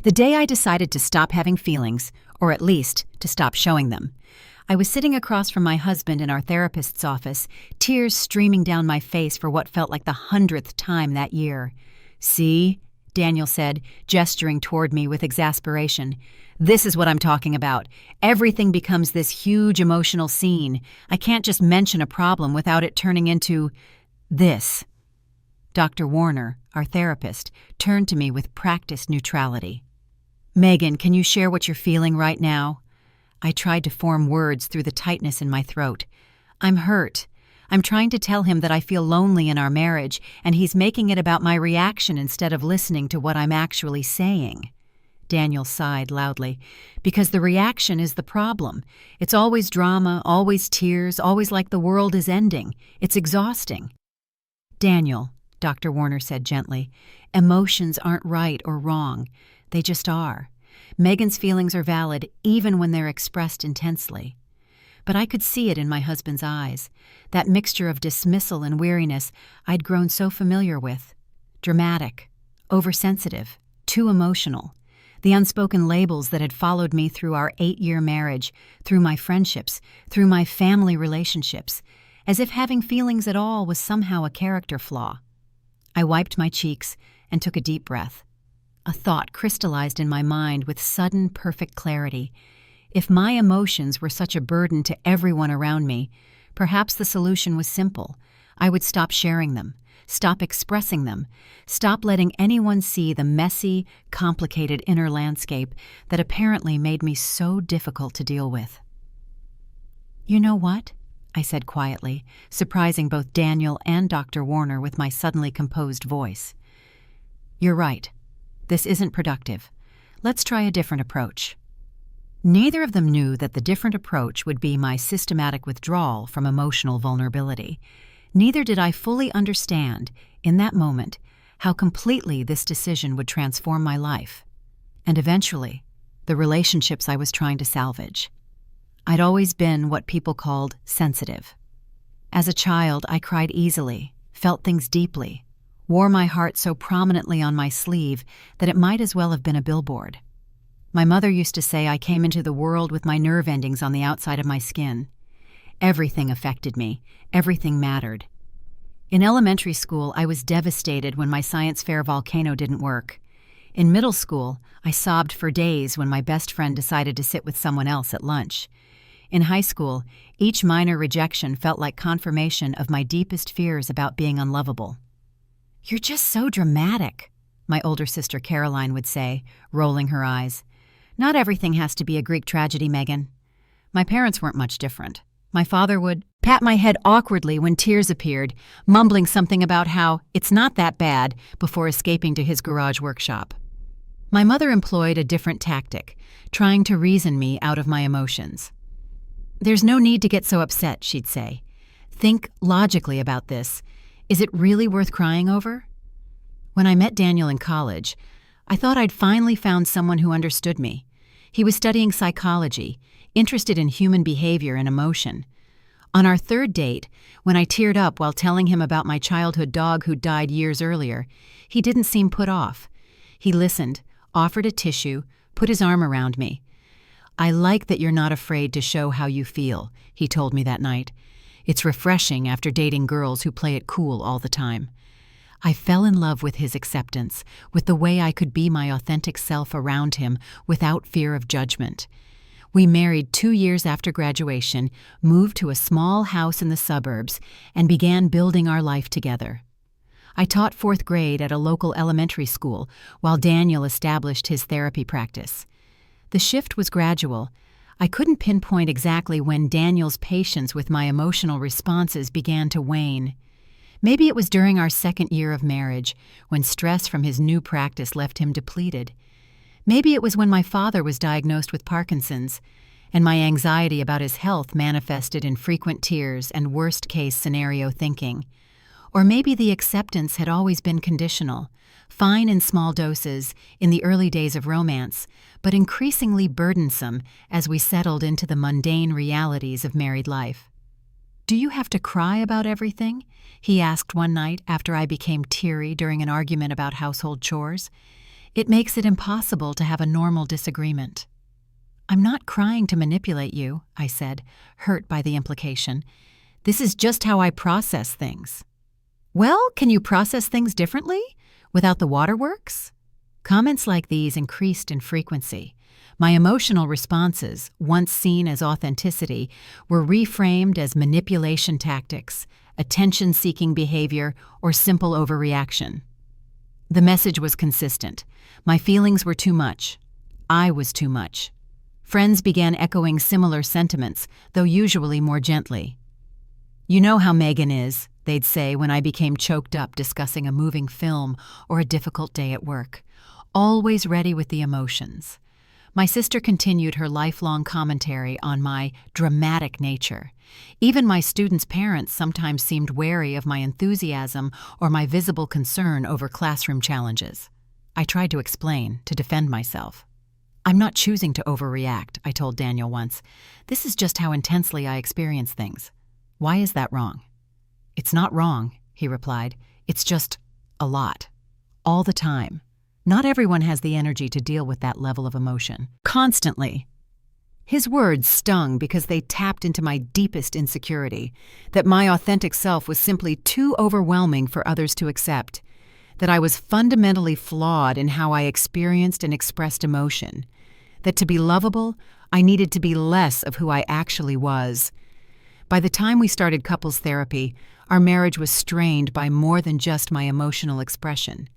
The day I decided to stop having feelings, or at least to stop showing them, I was sitting across from my husband in our therapist's office, tears streaming down my face for what felt like the 100th time that year. "See?" Daniel said, gesturing toward me with exasperation. "This is what I'm talking about. Everything becomes this huge emotional scene. I can't just mention a problem without it turning into this." Dr. Warner, our therapist, turned to me with practiced neutrality. "Megan, can you share what you're feeling right now?" I tried to form words through the tightness in my throat. "I'm hurt. I'm trying to tell him that I feel lonely in our marriage, and he's making it about my reaction instead of listening to what I'm actually saying." Daniel sighed loudly. "Because the reaction is the problem. It's always drama, always tears, always like the world is ending. It's exhausting." "Daniel," Dr. Warner said gently, "emotions aren't right or wrong. They just are. Megan's feelings are valid even when they're expressed intensely." But I could see it in my husband's eyes, that mixture of dismissal and weariness I'd grown so familiar with. Dramatic, oversensitive, too emotional. The unspoken labels that had followed me through our 8-year marriage, through my friendships, through my family relationships, as if having feelings at all was somehow a character flaw. I wiped my cheeks and took a deep breath. A thought crystallized in my mind with sudden, perfect clarity. If my emotions were such a burden to everyone around me, perhaps the solution was simple. I would stop sharing them, stop expressing them, stop letting anyone see the messy, complicated inner landscape that apparently made me so difficult to deal with. "You know what?" I said quietly, surprising both Daniel and Dr. Warner with my suddenly composed voice. "You're right. This isn't productive. Let's try a different approach." Neither of them knew that the different approach would be my systematic withdrawal from emotional vulnerability. Neither did I fully understand, in that moment, how completely this decision would transform my life, and eventually, the relationships I was trying to salvage. I'd always been what people called sensitive. As a child, I cried easily, felt things deeply, wore my heart so prominently on my sleeve that it might as well have been a billboard. My mother used to say I came into the world with my nerve endings on the outside of my skin. Everything affected me. Everything mattered. In elementary school, I was devastated when my science fair volcano didn't work. In middle school, I sobbed for days when my best friend decided to sit with someone else at lunch. In high school, each minor rejection felt like confirmation of my deepest fears about being unlovable. "You're just so dramatic," my older sister Caroline would say, rolling her eyes. "Not everything has to be a Greek tragedy, Megan." My parents weren't much different. My father would pat my head awkwardly when tears appeared, mumbling something about how it's not that bad before escaping to his garage workshop. My mother employed a different tactic, trying to reason me out of my emotions. "There's no need to get so upset," she'd say. "Think logically about this. Is it really worth crying over?" When I met Daniel in college, I thought I'd finally found someone who understood me. He was studying psychology, interested in human behavior and emotion. On our third date, when I teared up while telling him about my childhood dog who died years earlier, he didn't seem put off. He listened, offered a tissue, put his arm around me. "I like that you're not afraid to show how you feel," he told me that night. "It's refreshing after dating girls who play it cool all the time." I fell in love with his acceptance, with the way I could be my authentic self around him without fear of judgment. We married 2 years after graduation, moved to a small house in the suburbs, and began building our life together. I taught 4th grade at a local elementary school while Daniel established his therapy practice. The shift was gradual. I couldn't pinpoint exactly when Daniel's patience with my emotional responses began to wane. Maybe it was during our 2nd year of marriage, when stress from his new practice left him depleted. Maybe it was when my father was diagnosed with Parkinson's, and my anxiety about his health manifested in frequent tears and worst-case scenario thinking. Or maybe the acceptance had always been conditional, fine in small doses in the early days of romance, but increasingly burdensome as we settled into the mundane realities of married life. "Do you have to cry about everything?" he asked one night after I became teary during an argument about household chores. It makes it impossible to have a normal disagreement. I'm not crying to manipulate you, I said, hurt by the implication. This is just how I process things. Well, can you process things differently? Without the waterworks? Comments like these increased in frequency. My emotional responses, once seen as authenticity, were reframed as manipulation tactics, attention-seeking behavior, or simple overreaction. The message was consistent. My feelings were too much. I was too much. Friends began echoing similar sentiments, though usually more gently. You know how Megan is, they'd say when I became choked up discussing a moving film or a difficult day at work. Always ready with the emotions. My sister continued her lifelong commentary on my dramatic nature. Even my students' parents sometimes seemed wary of my enthusiasm or my visible concern over classroom challenges. I tried to explain, to defend myself. I'm not choosing to overreact, I told Daniel once. This is just how intensely I experience things. Why is that wrong? It's not wrong, he replied. It's just a lot. All the time. Not everyone has the energy to deal with that level of emotion. Constantly. His words stung because they tapped into my deepest insecurity, that my authentic self was simply too overwhelming for others to accept, that I was fundamentally flawed in how I experienced and expressed emotion, that to be lovable, I needed to be less of who I actually was. By the time we started couples therapy, our marriage was strained by more than just my emotional expression.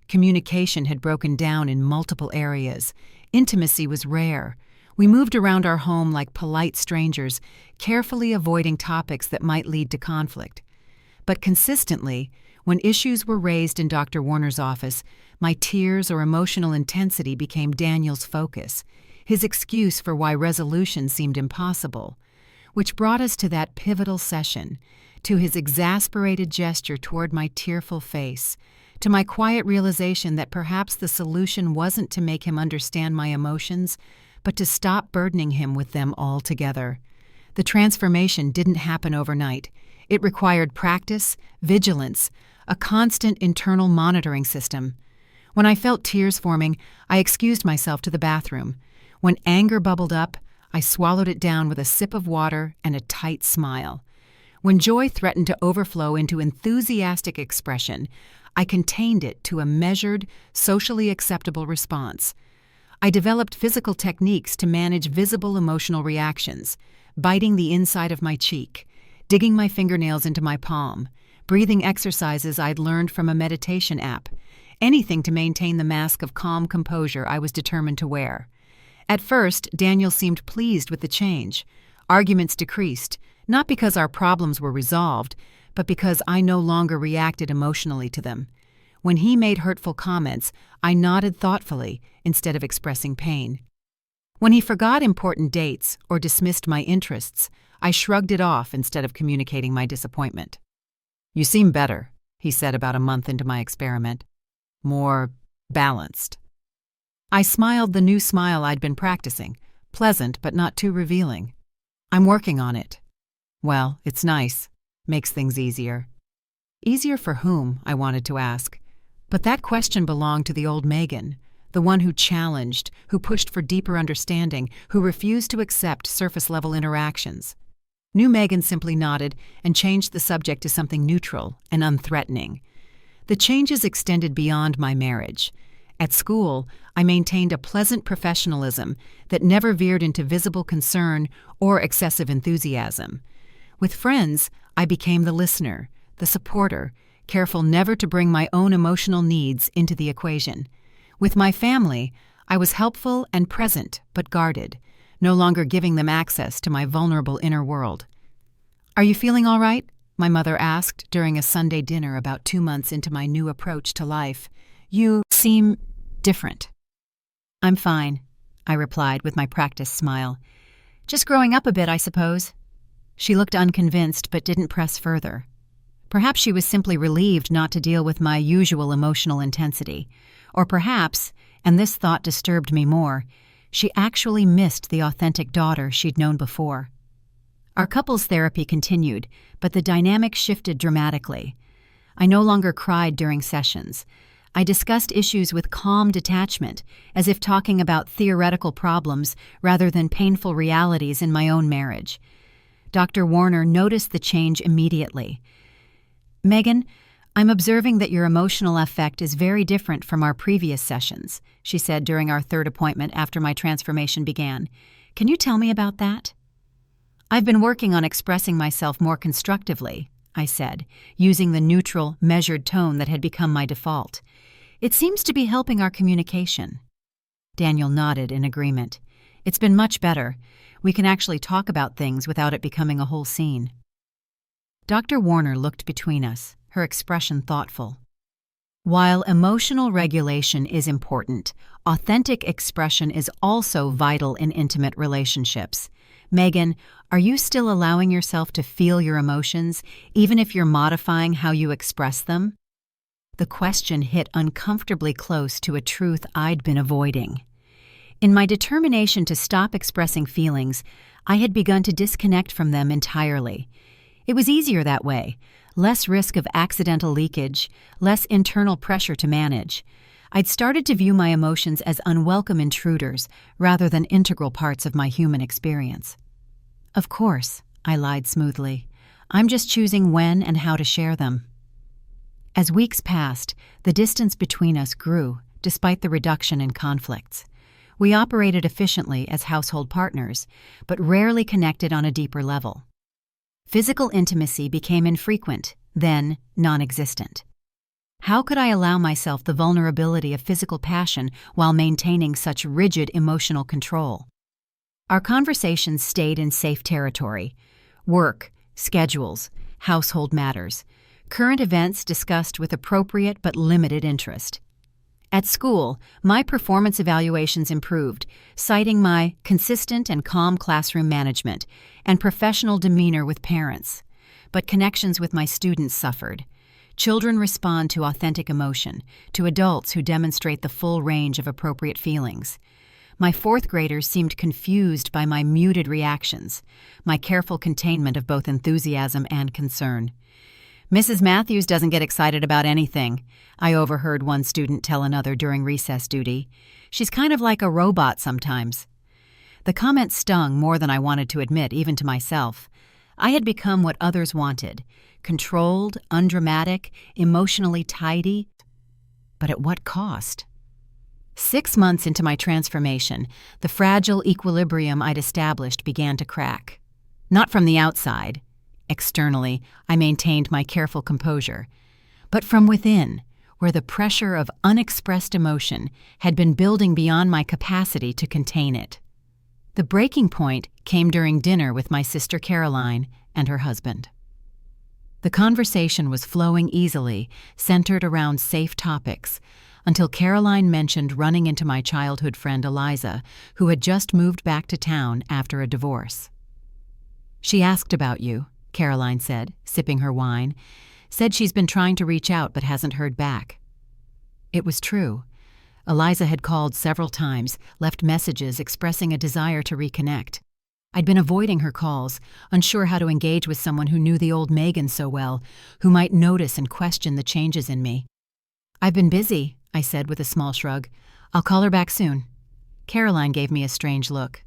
Communication had broken down in multiple areas. Intimacy was rare. We moved around our home like polite strangers, carefully avoiding topics that might lead to conflict. But consistently, when issues were raised in Dr. Warner's office, my tears or emotional intensity became Daniel's focus, his excuse for why resolution seemed impossible. Which brought us to that pivotal session, to his exasperated gesture toward my tearful face, to my quiet realization that perhaps the solution wasn't to make him understand my emotions, but to stop burdening him with them altogether. The transformation didn't happen overnight. It required practice, vigilance, a constant internal monitoring system. When I felt tears forming, I excused myself to the bathroom. When anger bubbled up, I swallowed it down with a sip of water and a tight smile. When joy threatened to overflow into enthusiastic expression, I contained it to a measured, socially acceptable response. I developed physical techniques to manage visible emotional reactions, biting the inside of my cheek, digging my fingernails into my palm, breathing exercises I'd learned from a meditation app, anything to maintain the mask of calm composure I was determined to wear. At first, Daniel seemed pleased with the change. Arguments decreased, not because our problems were resolved, but because I no longer reacted emotionally to them. When he made hurtful comments, I nodded thoughtfully instead of expressing pain. When he forgot important dates or dismissed my interests, I shrugged it off instead of communicating my disappointment. "You seem better," he said about a month into my experiment. "More balanced." I smiled the new smile I'd been practicing, pleasant but not too revealing. "I'm working on it." "Well, it's nice. Makes things easier." Easier for whom, I wanted to ask. But that question belonged to the old Megan, the one who challenged, who pushed for deeper understanding, who refused to accept surface-level interactions. New Megan simply nodded and changed the subject to something neutral and unthreatening. The changes extended beyond my marriage. At school, I maintained a pleasant professionalism that never veered into visible concern or excessive enthusiasm. With friends, I became the listener, the supporter, careful never to bring my own emotional needs into the equation. With my family, I was helpful and present, but guarded, no longer giving them access to my vulnerable inner world. "Are you feeling all right?" my mother asked during a Sunday dinner about 2 months into my new approach to life. "You seem different." "I'm fine," I replied with my practiced smile. "Just growing up a bit, I suppose." She looked unconvinced but didn't press further. Perhaps she was simply relieved not to deal with my usual emotional intensity. Or perhaps, and this thought disturbed me more, she actually missed the authentic daughter she'd known before. Our couples therapy continued, but the dynamic shifted dramatically. I no longer cried during sessions. I discussed issues with calm detachment, as if talking about theoretical problems rather than painful realities in my own marriage. Dr. Warner noticed the change immediately. "Megan, I'm observing that your emotional affect is very different from our previous sessions," she said during our third appointment after my transformation began. "Can you tell me about that?" "I've been working on expressing myself more constructively," I said, using the neutral, measured tone that had become my default. "It seems to be helping our communication." Daniel nodded in agreement. "It's been much better. We can actually talk about things without it becoming a whole scene." Dr. Warner looked between us, her expression thoughtful. "While emotional regulation is important, authentic expression is also vital in intimate relationships. Megan, are you still allowing yourself to feel your emotions, even if you're modifying how you express them?" The question hit uncomfortably close to a truth I'd been avoiding. In my determination to stop expressing feelings, I had begun to disconnect from them entirely. It was easier that way. Less risk of accidental leakage, less internal pressure to manage. I'd started to view my emotions as unwelcome intruders rather than integral parts of my human experience. "Of course," I lied smoothly. "I'm just choosing when and how to share them." As weeks passed, the distance between us grew, despite the reduction in conflicts. We operated efficiently as household partners, but rarely connected on a deeper level. Physical intimacy became infrequent, then non-existent. How could I allow myself the vulnerability of physical passion while maintaining such rigid emotional control? Our conversations stayed in safe territory: work, schedules, household matters, current events discussed with appropriate but limited interest. At school, my performance evaluations improved, citing my consistent and calm classroom management and professional demeanor with parents. But connections with my students suffered. Children respond to authentic emotion, to adults who demonstrate the full range of appropriate feelings. My fourth graders seemed confused by my muted reactions, my careful containment of both enthusiasm and concern. "Mrs. Matthews doesn't get excited about anything," I overheard one student tell another during recess duty. "She's kind of like a robot sometimes." The comment stung more than I wanted to admit, even to myself. I had become what others wanted: controlled, undramatic, emotionally tidy. But at what cost? 6 months into my transformation, the fragile equilibrium I'd established began to crack. Not from the outside. Externally, I maintained my careful composure. But from within, where the pressure of unexpressed emotion had been building beyond my capacity to contain it. The breaking point came during dinner with my sister Caroline and her husband. The conversation was flowing easily, centered around safe topics, until Caroline mentioned running into my childhood friend Eliza, who had just moved back to town after a divorce. "She asked about you," Caroline said, sipping her wine. "Said she's been trying to reach out but hasn't heard back." It was true. Eliza had called several times, left messages expressing a desire to reconnect. I'd been avoiding her calls, unsure how to engage with someone who knew the old Megan so well, who might notice and question the changes in me. "I've been busy," I said with a small shrug. "I'll call her back soon." Caroline gave me a strange look.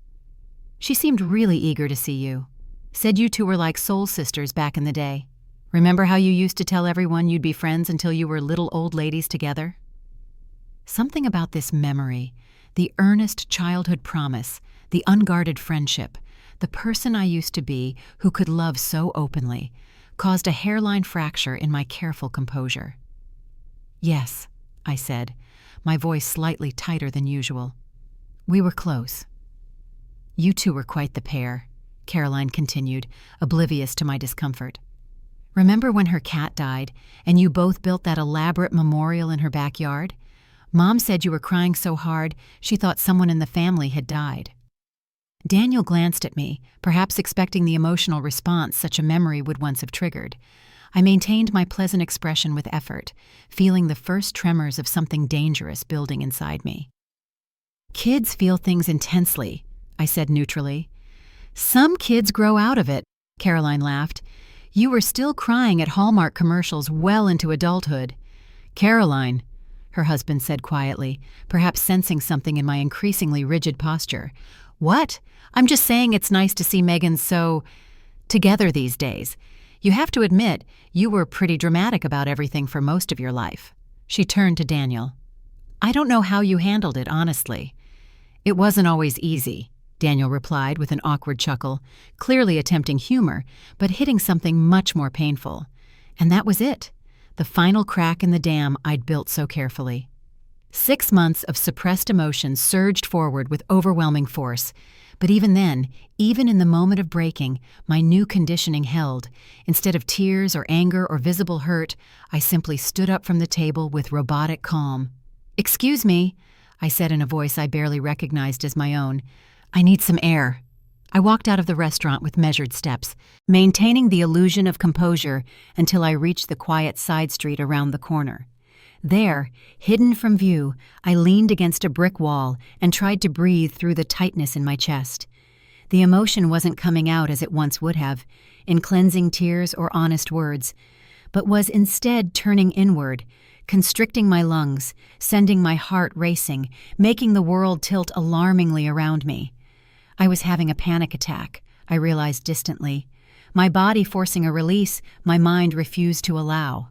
"She seemed really eager to see you. Said you two were like soul sisters back in the day. Remember how you used to tell everyone you'd be friends until you were little old ladies together?" Something about this memory, the earnest childhood promise, the unguarded friendship, the person I used to be who could love so openly, caused a hairline fracture in my careful composure. "Yes," I said, my voice slightly tighter than usual. "We were close." "You two were quite the pair," Caroline continued, oblivious to my discomfort. "Remember when her cat died, and you both built that elaborate memorial in her backyard? Mom said you were crying so hard she thought someone in the family had died." Daniel glanced at me, perhaps expecting the emotional response such a memory would once have triggered. I maintained my pleasant expression with effort, feeling the first tremors of something dangerous building inside me. "Kids feel things intensely," I said neutrally. "Some kids grow out of it," Caroline laughed. "You were still crying at Hallmark commercials well into adulthood." "Caroline." her husband said quietly, perhaps sensing something in my increasingly rigid posture. What? I'm just saying it's nice to see Megan so together these days. You have to admit, you were pretty dramatic about everything for most of your life. She turned to Daniel. I don't know how you handled it, honestly. It wasn't always easy, Daniel replied with an awkward chuckle, clearly attempting humor, but hitting something much more painful. And that was it, the final crack in the dam I'd built so carefully. 6 months of suppressed emotions surged forward with overwhelming force. But even then, even in the moment of breaking, my new conditioning held. Instead of tears or anger or visible hurt, I simply stood up from the table with robotic calm. Excuse me, I said in a voice I barely recognized as my own. I need some air. I walked out of the restaurant with measured steps, maintaining the illusion of composure until I reached the quiet side street around the corner. There, hidden from view, I leaned against a brick wall and tried to breathe through the tightness in my chest. The emotion wasn't coming out as it once would have, in cleansing tears or honest words, but was instead turning inward, constricting my lungs, sending my heart racing, making the world tilt alarmingly around me. I was having a panic attack, I realized distantly. My body forcing a release, my mind refused to allow.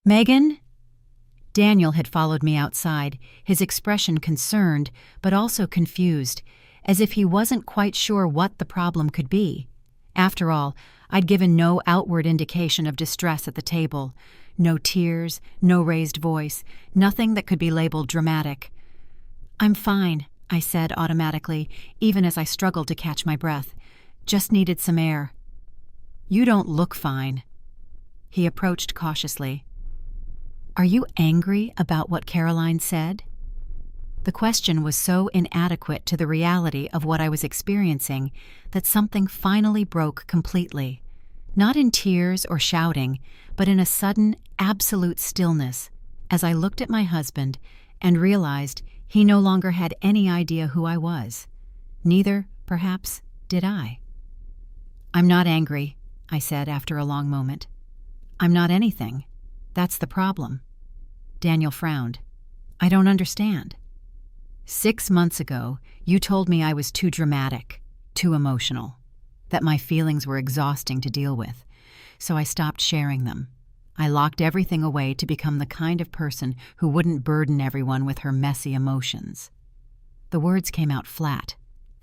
Megan? Daniel had followed me outside, his expression concerned, but also confused, as if he wasn't quite sure what the problem could be. After all, I'd given no outward indication of distress at the table. No tears, no raised voice, nothing that could be labeled dramatic. I'm fine, I said automatically, even as I struggled to catch my breath. Just needed some air. You don't look fine. He approached cautiously. Are you angry about what Caroline said? The question was so inadequate to the reality of what I was experiencing that something finally broke completely. Not in tears or shouting, but in a sudden, absolute stillness, as I looked at my husband and realized he no longer had any idea who I was. Neither, perhaps, did I. I'm not angry, I said after a long moment. I'm not anything. That's the problem. Daniel frowned. I don't understand. 6 months ago, you told me I was too dramatic, too emotional, that my feelings were exhausting to deal with, so I stopped sharing them. I locked everything away to become the kind of person who wouldn't burden everyone with her messy emotions. The words came out flat,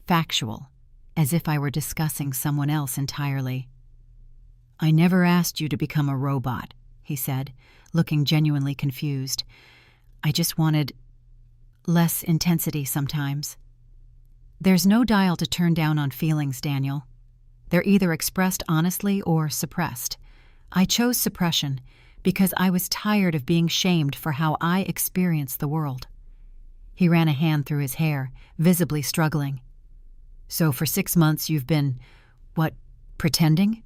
factual, as if I were discussing someone else entirely. I never asked you to become a robot, he said, looking genuinely confused. I just wanted less intensity sometimes. There's no dial to turn down on feelings, Daniel. They're either expressed honestly or suppressed. I chose suppression because I was tired of being shamed for how I experienced the world. He ran a hand through his hair, visibly struggling. So for 6 months you've been, pretending?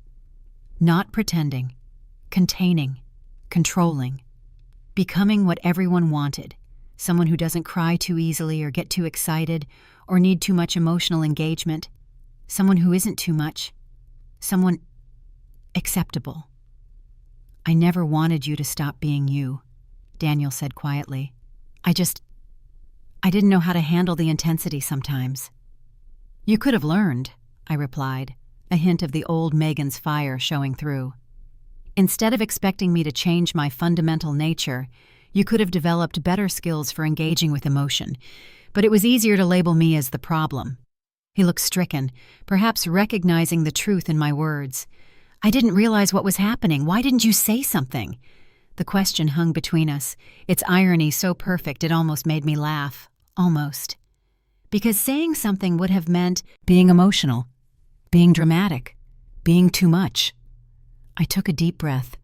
Not pretending. Containing. Controlling. Becoming what everyone wanted. Someone who doesn't cry too easily or get too excited or need too much emotional engagement. Someone who isn't too much. Someone acceptable. I never wanted you to stop being you, Daniel said quietly. I didn't know how to handle the intensity sometimes. You could have learned, I replied, a hint of the old Megan's fire showing through. Instead of expecting me to change my fundamental nature, you could have developed better skills for engaging with emotion, but it was easier to label me as the problem. He looked stricken, perhaps recognizing the truth in my words. I didn't realize what was happening. Why didn't you say something? The question hung between us, its irony so perfect it almost made me laugh. Almost. Because saying something would have meant being emotional, being dramatic, being too much. I took a deep breath,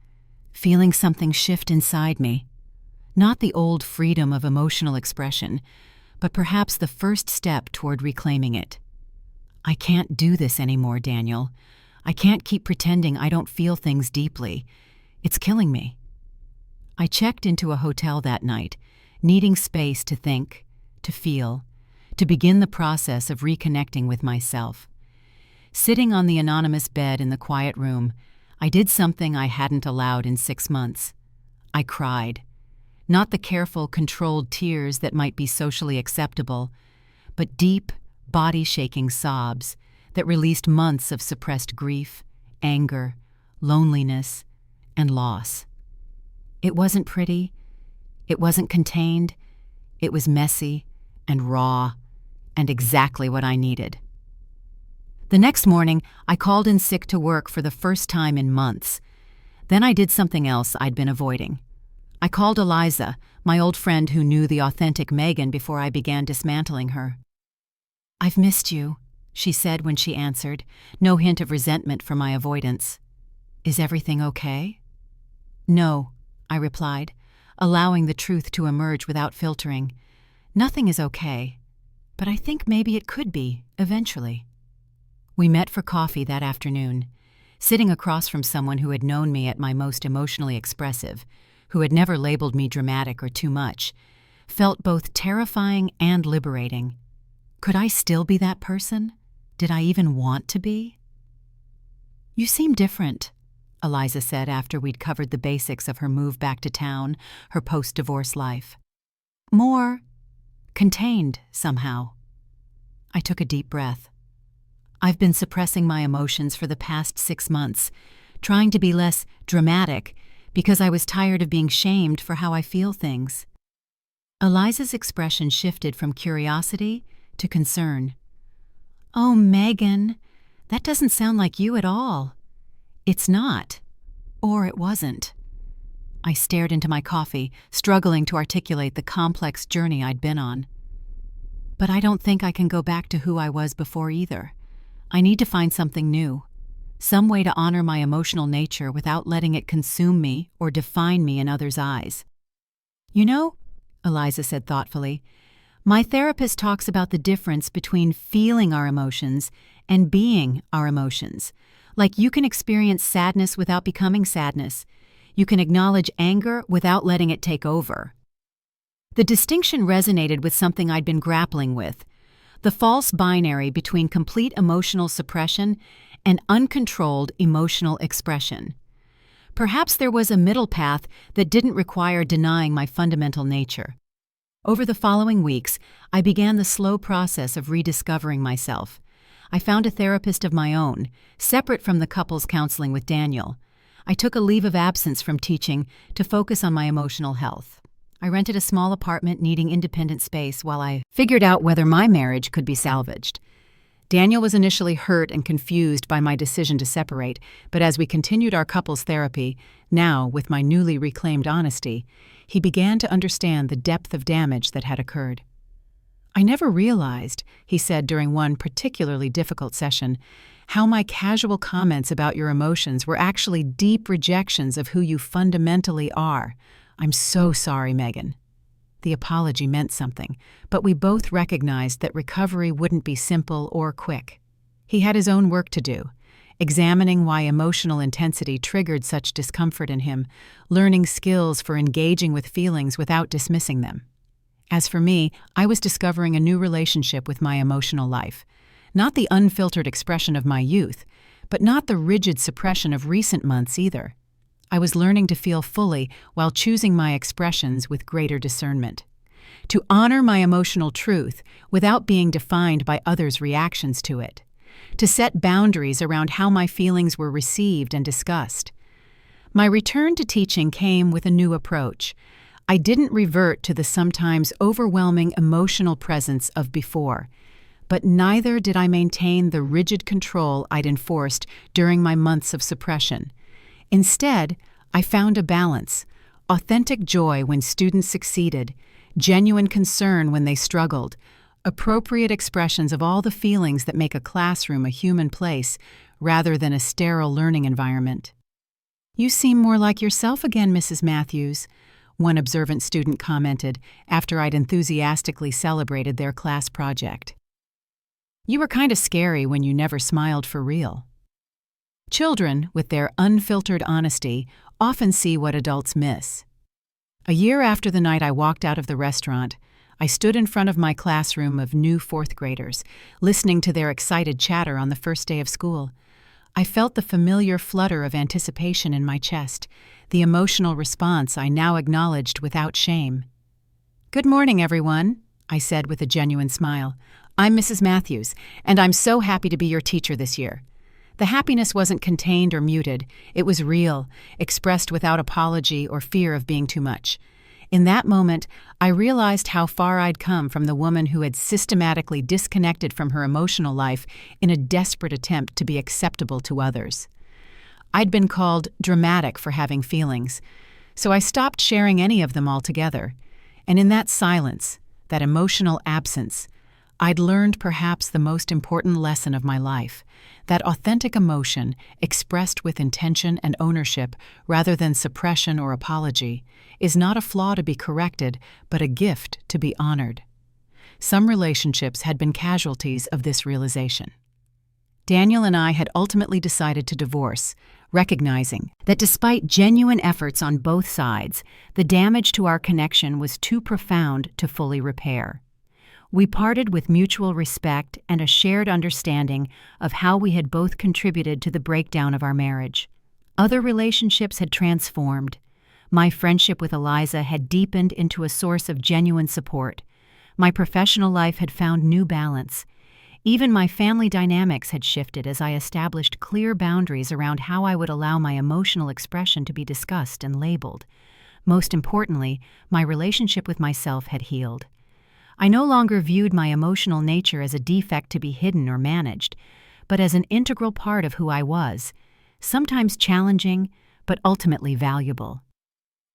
feeling something shift inside me. Not the old freedom of emotional expression, but perhaps the first step toward reclaiming it. I can't do this anymore, Daniel. I can't keep pretending I don't feel things deeply. It's killing me. I checked into a hotel that night, needing space to think, to feel, to begin the process of reconnecting with myself. Sitting on the anonymous bed in the quiet room, I did something I hadn't allowed in 6 months. I cried. Not the careful, controlled tears that might be socially acceptable, but deep, body-shaking sobs that released months of suppressed grief, anger, loneliness, and loss. It wasn't pretty, it wasn't contained, it was messy and raw and exactly what I needed. The next morning, I called in sick to work for the first time in months. Then I did something else I'd been avoiding. I called Eliza, my old friend who knew the authentic Megan before I began dismantling her. "I've missed you," she said when she answered, no hint of resentment for my avoidance. "Is everything okay?" "No," I replied, allowing the truth to emerge without filtering. "Nothing is okay, but I think maybe it could be, eventually." We met for coffee that afternoon, sitting across from someone who had known me at my most emotionally expressive, who had never labeled me dramatic or too much, felt both terrifying and liberating. Could I still be that person? Did I even want to be? "You seem different," Eliza said after we'd covered the basics of her move back to town, her post-divorce life. "More contained, somehow." I took a deep breath. I've been suppressing my emotions for the past 6 months, trying to be less dramatic because I was tired of being shamed for how I feel things. Eliza's expression shifted from curiosity to concern. "Oh, Megan, that doesn't sound like you at all." "It's not. Or it wasn't." I stared into my coffee, struggling to articulate the complex journey I'd been on. "But I don't think I can go back to who I was before either. I need to find something new, some way to honor my emotional nature without letting it consume me or define me in others' eyes." "You know," Eliza said thoughtfully, "my therapist talks about the difference between feeling our emotions and being our emotions. Like you can experience sadness without becoming sadness. You can acknowledge anger without letting it take over." The distinction resonated with something I'd been grappling with: the false binary between complete emotional suppression and uncontrolled emotional expression. Perhaps there was a middle path that didn't require denying my fundamental nature. Over the following weeks, I began the slow process of rediscovering myself. I found a therapist of my own, separate from the couples counseling with Daniel. I took a leave of absence from teaching to focus on my emotional health. I rented a small apartment needing independent space while I figured out whether my marriage could be salvaged. Daniel was initially hurt and confused by my decision to separate, but as we continued our couples therapy, now with my newly reclaimed honesty, he began to understand the depth of damage that had occurred. "I never realized," he said during one particularly difficult session, "how my casual comments about your emotions were actually deep rejections of who you fundamentally are. I'm so sorry, Megan." The apology meant something, but we both recognized that recovery wouldn't be simple or quick. He had his own work to do, examining why emotional intensity triggered such discomfort in him, learning skills for engaging with feelings without dismissing them. As for me, I was discovering a new relationship with my emotional life. Not the unfiltered expression of my youth, but not the rigid suppression of recent months either. I was learning to feel fully while choosing my expressions with greater discernment. To honor my emotional truth without being defined by others' reactions to it. To set boundaries around how my feelings were received and discussed. My return to teaching came with a new approach. I didn't revert to the sometimes overwhelming emotional presence of before, but neither did I maintain the rigid control I'd enforced during my months of suppression. Instead, I found a balance: authentic joy when students succeeded, genuine concern when they struggled, appropriate expressions of all the feelings that make a classroom a human place rather than a sterile learning environment. "You seem more like yourself again, Mrs. Matthews," one observant student commented after I'd enthusiastically celebrated their class project. "You were kind of scary when you never smiled for real." Children, with their unfiltered honesty, often see what adults miss. A year after the night I walked out of the restaurant, I stood in front of my classroom of new fourth graders, listening to their excited chatter on the first day of school. I felt the familiar flutter of anticipation in my chest, the emotional response I now acknowledged without shame. "Good morning, everyone," I said with a genuine smile. "I'm Mrs. Matthews, and I'm so happy to be your teacher this year." The happiness wasn't contained or muted. It was real, expressed without apology or fear of being too much. In that moment, I realized how far I'd come from the woman who had systematically disconnected from her emotional life in a desperate attempt to be acceptable to others. I'd been called dramatic for having feelings, so I stopped sharing any of them altogether. And in that silence, that emotional absence, I'd learned perhaps the most important lesson of my life, that authentic emotion, expressed with intention and ownership rather than suppression or apology, is not a flaw to be corrected, but a gift to be honored. Some relationships had been casualties of this realization. Daniel and I had ultimately decided to divorce, recognizing that despite genuine efforts on both sides, the damage to our connection was too profound to fully repair. We parted with mutual respect and a shared understanding of how we had both contributed to the breakdown of our marriage. Other relationships had transformed. My friendship with Eliza had deepened into a source of genuine support. My professional life had found new balance. Even my family dynamics had shifted as I established clear boundaries around how I would allow my emotional expression to be discussed and labeled. Most importantly, my relationship with myself had healed. I no longer viewed my emotional nature as a defect to be hidden or managed, but as an integral part of who I was, sometimes challenging, but ultimately valuable.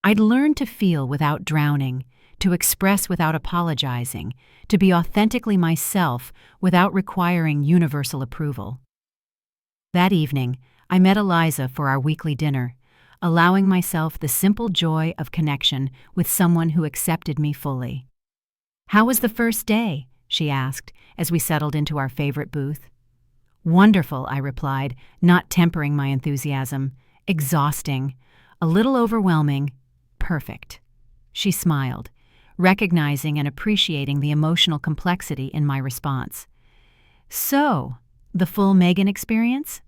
I'd learned to feel without drowning, to express without apologizing, to be authentically myself without requiring universal approval. That evening, I met Eliza for our weekly dinner, allowing myself the simple joy of connection with someone who accepted me fully. "How was the first day?" she asked as we settled into our favorite booth. "Wonderful," I replied, not tempering my enthusiasm. "Exhausting. A little overwhelming. Perfect." She smiled, recognizing and appreciating the emotional complexity in my response. "So, the full Megan experience?"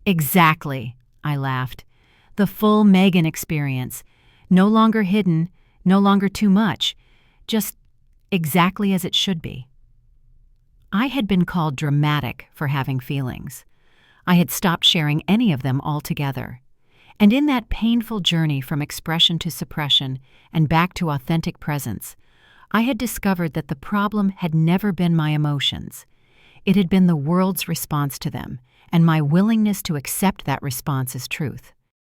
"Exactly," I laughed. "The full Megan experience. No longer hidden, no longer too much. Just exactly as it should be." I had been called dramatic for having feelings. I had stopped sharing any of them altogether. And in that painful journey from expression to suppression and back to authentic presence, I had discovered that the problem had never been my emotions. It had been the world's response to them, and my willingness to accept that response as truth.